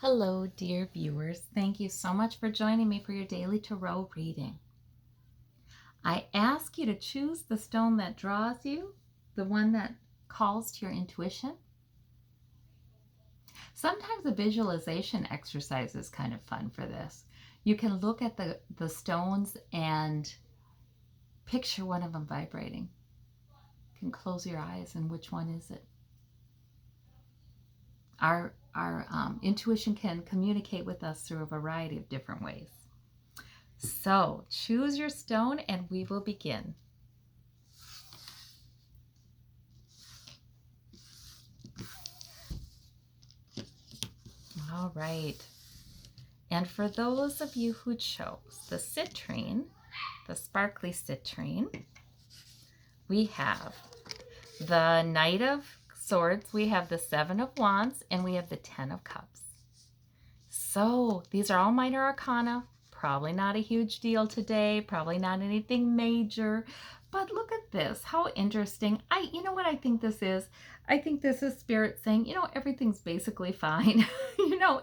Hello, dear viewers. Thank you so much for joining me for your daily tarot reading. I ask you to choose the stone that draws you, the one that calls to your intuition. Sometimes a visualization exercise is kind of fun for this. You can look at the stones and picture one of them vibrating. You can close your eyes and which one is it? Our intuition can communicate with us through a variety of different ways. So choose your stone and we will begin. All right. And for those of you who chose the citrine, the sparkly citrine, we have the Knight of Swords, we have the Seven of Wands, and we have the Ten of Cups. So these are all minor arcana. Probably not a huge deal today, probably not anything major, but look at this, how interesting. You know what I think this is? I think this is Spirit saying, everything's basically fine.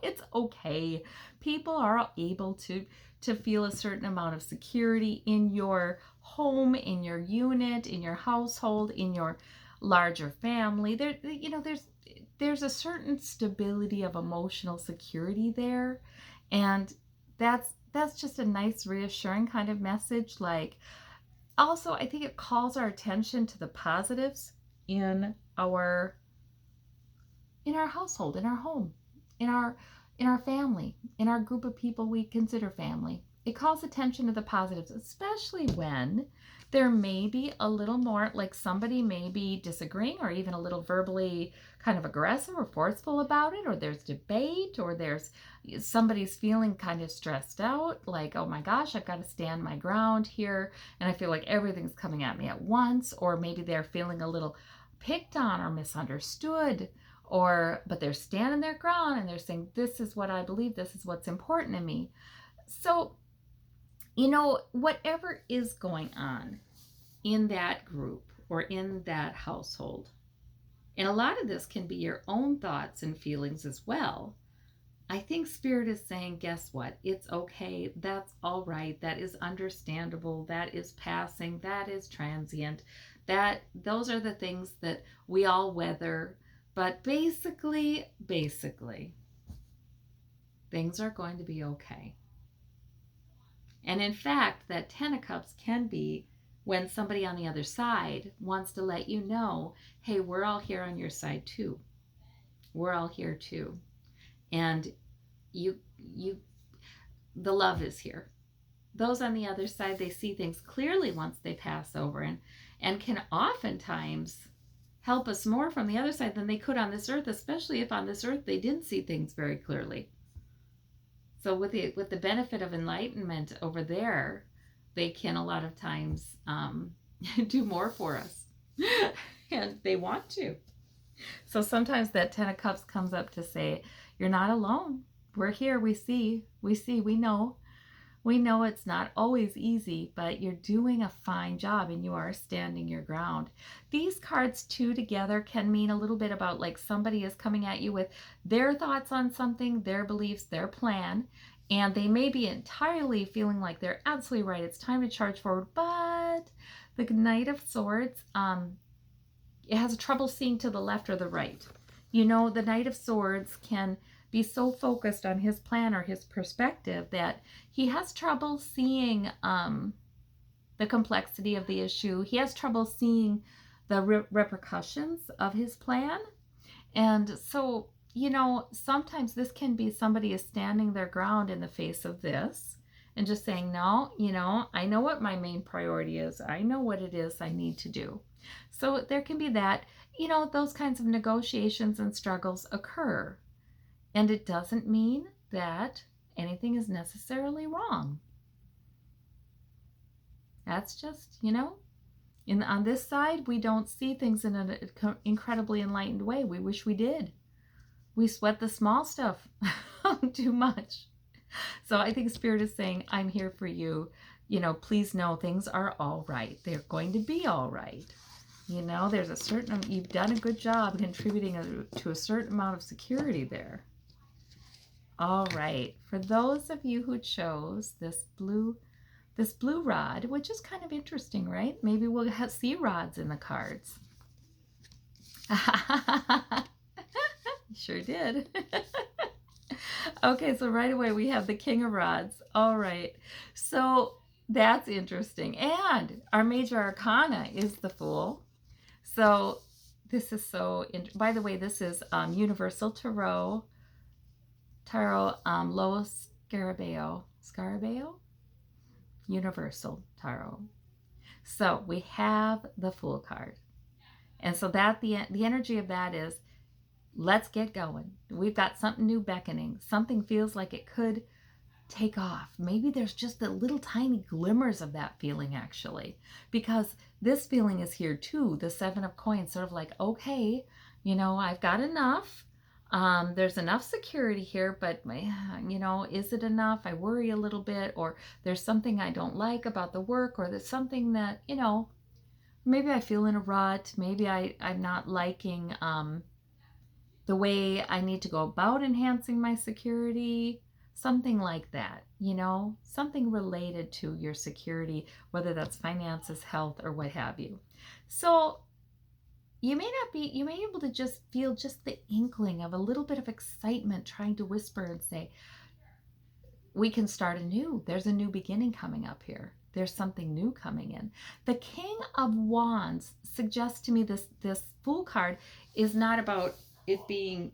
It's okay. People are able to feel a certain amount of security in your home, in your unit, in your household, in your larger family. There's a certain stability of emotional security there, and that's just a nice reassuring kind of message. Like, also I think it calls our attention to the positives in our household, in our home, in our family, in our group of people we consider family. It calls attention to the positives, especially when there may be a little more, like somebody may be disagreeing or even a little verbally kind of aggressive or forceful about it, or there's debate, or there's somebody's feeling kind of stressed out, like, oh my gosh, I've got to stand my ground here, and I feel like everything's coming at me at once, or maybe they're feeling a little picked on or misunderstood, but they're standing their ground and they're saying, this is what I believe, this is what's important to me. So, whatever is going on in that group or in that household, and a lot of this can be your own thoughts and feelings as well, I think Spirit is saying, guess what? It's okay. That's all right. That is understandable. That is passing. That is transient. Those are the things that we all weather. But basically, things are going to be okay. And in fact, that Ten of Cups can be when somebody on the other side wants to let you know, hey, we're all here on your side too. We're all here too. And the love is here. Those on the other side, they see things clearly once they pass over, and can oftentimes help us more from the other side than they could on this earth, especially if on this earth they didn't see things very clearly. So with the benefit of enlightenment over there, they can a lot of times do more for us. And they want to. So sometimes that Ten of Cups comes up to say, you're not alone. We're here. We see, we know. We know it's not always easy, but you're doing a fine job and you are standing your ground. These cards too together can mean a little bit about, like, somebody is coming at you with their thoughts on something, their beliefs, their plan, and they may be entirely feeling like they're absolutely right. It's time to charge forward, but the Knight of Swords, it has trouble seeing to the left or the right. The Knight of Swords can be so focused on his plan or his perspective that he has trouble seeing the complexity of the issue. He has trouble seeing the repercussions of his plan. And so, sometimes this can be somebody is standing their ground in the face of this and just saying, no, I know what my main priority is. I know what it is I need to do. So there can be that, those kinds of negotiations and struggles occur. And it doesn't mean that anything is necessarily wrong. That's just, on this side, we don't see things in an incredibly enlightened way. We wish we did. We sweat the small stuff too much. So I think Spirit is saying, I'm here for you. Please know things are all right. They're going to be all right. There's you've done a good job contributing to a certain amount of security there. All right. For those of you who chose this blue rod, which is kind of interesting, right? Maybe we'll see rods in the cards. Sure did. Okay, so right away we have the King of Rods. All right. So that's interesting. And our major arcana is the Fool. So this is by the way, this is Universal Tarot, Lo Scarabeo, Universal Tarot. So we have the Fool card. And so that the energy of that is, let's get going. We've got something new beckoning. Something feels like it could take off. Maybe there's just the little tiny glimmers of that feeling, actually, because this feeling is here too. The Seven of Coins, sort of like, okay, I've got enough. There's enough security here, but is it enough? I worry a little bit, or there's something I don't like about the work, or there's something that, maybe I feel in a rut. Maybe I'm not liking the way I need to go about enhancing my security, something like that, something related to your security, whether that's finances, health, or what have you. So you may be able to just feel just the inkling of a little bit of excitement trying to whisper and say, we can start anew. There's a new beginning coming up here. There's something new coming in. The King of Wands suggests to me this Fool card is not about it being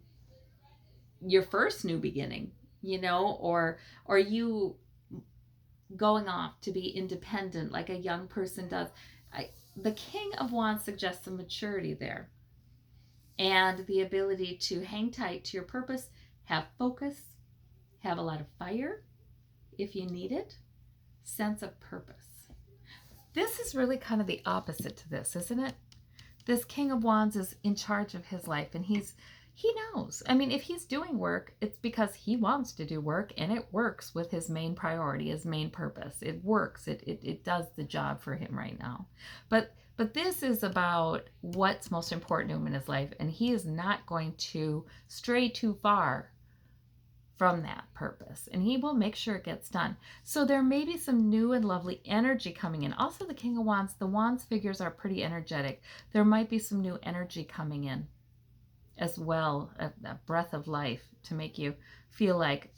your first new beginning, or you going off to be independent like a young person does. The King of Wands suggests some maturity there and the ability to hang tight to your purpose, have focus, have a lot of fire if you need it, sense of purpose. This is really kind of the opposite to this, isn't it? This King of Wands is in charge of his life, and he knows. I mean, if he's doing work, it's because he wants to do work, and it works with his main priority, his main purpose. It works. It does the job for him right now. But this is about what's most important to him in his life, and he is not going to stray too far from that purpose, and he will make sure it gets done. So there may be some new and lovely energy coming in. Also, the King of Wands, the Wands figures are pretty energetic. There might be some new energy coming in as well, a breath of life to make you feel like,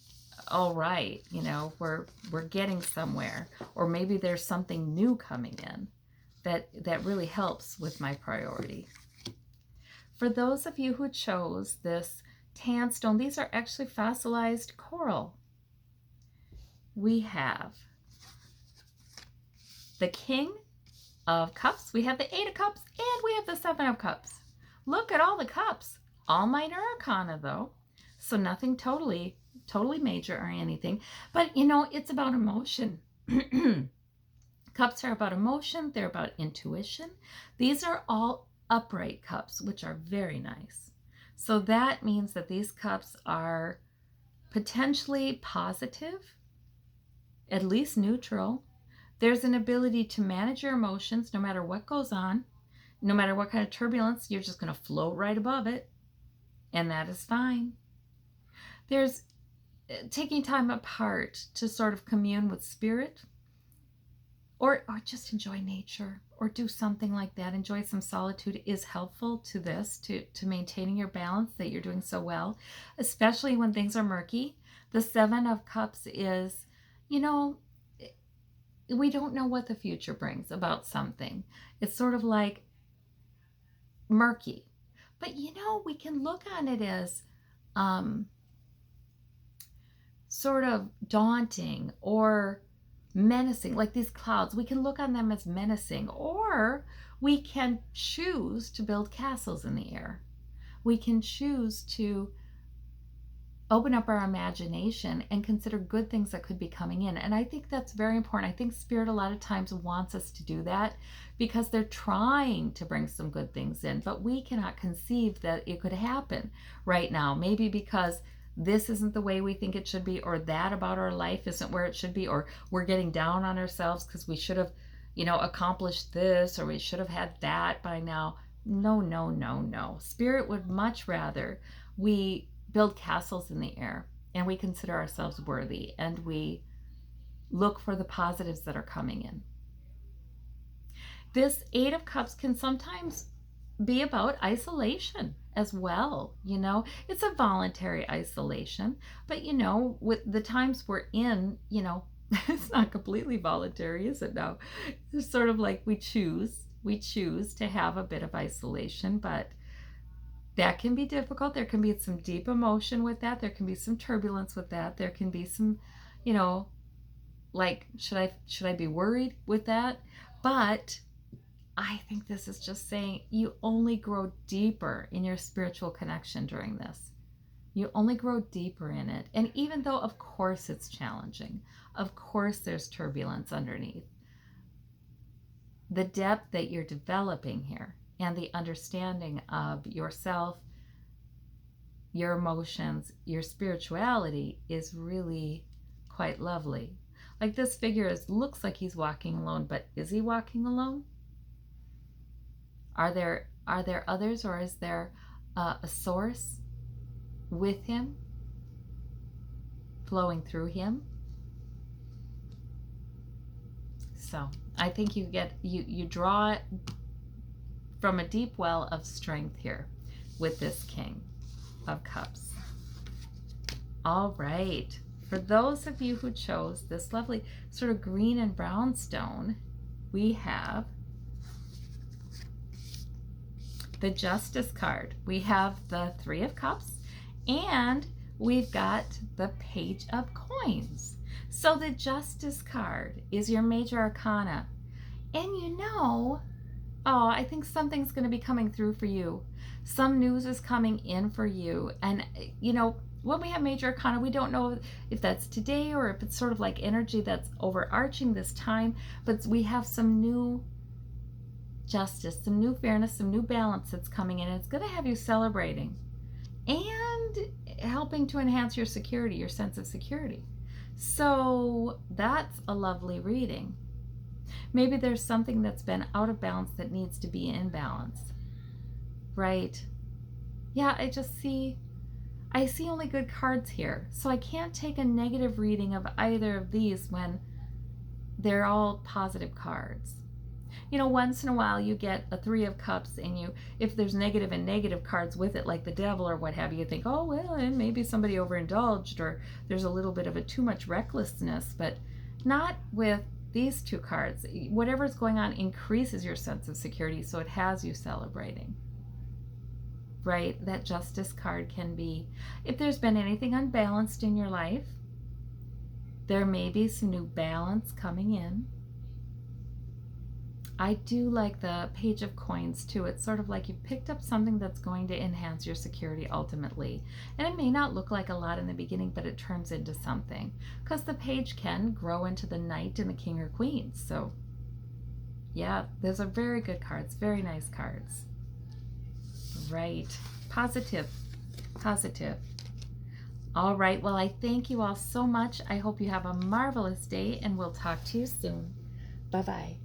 all right, we're getting somewhere. Or maybe there's something new coming in that really helps with my priority. For those of you who chose this tan stone, these are actually fossilized coral. We have the King of Cups, we have the Eight of Cups, and we have the Seven of Cups. Look at all the cups. All minor arcana, though, so nothing totally major or anything. But, it's about emotion. Cups are about emotion. They're about intuition. These are all upright cups, which are very nice. So that means that these cups are potentially positive, at least neutral. There's an ability to manage your emotions no matter what goes on, no matter what kind of turbulence. You're just going to float right above it, and that is fine. There's taking time apart to sort of commune with spirit, or just enjoy nature, or do something like that. Enjoy some solitude is helpful to this, to maintaining your balance that you're doing so well, especially when things are murky. The Seven of Cups is, we don't know what the future brings about something. It's sort of like murky. But, we can look on it as sort of daunting or menacing, like these clouds. We can look on them as menacing, or we can choose to build castles in the air. We can choose to open up our imagination and consider good things that could be coming in. And I think that's very important. I think Spirit a lot of times wants us to do that because they're trying to bring some good things in, but we cannot conceive that it could happen right now. Maybe because this isn't the way we think it should be, or that about our life isn't where it should be, or we're getting down on ourselves because we should have, accomplished this, or we should have had that by now. No. Spirit would much rather we build castles in the air. and we consider ourselves worthy, and we look for the positives that are coming in. This Eight of Cups can sometimes be about isolation as well. It's a voluntary isolation, but with the times we're in, it's not completely voluntary, is it now? It's sort of like we choose to have a bit of isolation, but that can be difficult. There can be some deep emotion with that. There can be some turbulence with that. There can be some, like, should I be worried with that? But I think this is just saying you only grow deeper in your spiritual connection during this. You only grow deeper in it. And even though, of course, it's challenging, of course, there's turbulence underneath, the depth that you're developing here and the understanding of yourself, your emotions, your spirituality is really quite lovely. Like, this figure looks like he's walking alone, but is he walking alone? Are there others, or is there a source with him, flowing through him? So I think you draw from a deep well of strength here with this King of Cups. All right. For those of you who chose this lovely sort of green and brown stone, we have the Justice card. We have the Three of Cups, and we've got the Page of Coins. So the Justice card is your major arcana. And I think something's going to be coming through for you. Some news is coming in for you. And, when we have major arcana, we don't know if that's today or if it's sort of like energy that's overarching this time. But we have some new justice, some new fairness, some new balance that's coming in. And it's going to have you celebrating and helping to enhance your security, your sense of security. So that's a lovely reading. Maybe there's something that's been out of balance that needs to be in balance, right? Yeah, I see only good cards here. So I can't take a negative reading of either of these when they're all positive cards. Once in a while you get a Three of Cups, and if there's negative and negative cards with it, like the Devil or what have you, think, oh, well, and maybe somebody overindulged, or there's a little bit of a too much recklessness, but not with these two cards. Whatever's going on increases your sense of security, so it has you celebrating, right? That Justice card can be, if there's been anything unbalanced in your life, there may be some new balance coming in. I do like the Page of Coins too. It's sort of like you picked up something that's going to enhance your security ultimately. And it may not look like a lot in the beginning, but it turns into something. Because the page can grow into the Knight and the King or Queen. So yeah, those are very good cards. Very nice cards. Right. Positive. Positive. All right. Well, I thank you all so much. I hope you have a marvelous day, and we'll talk to you soon. Bye-bye.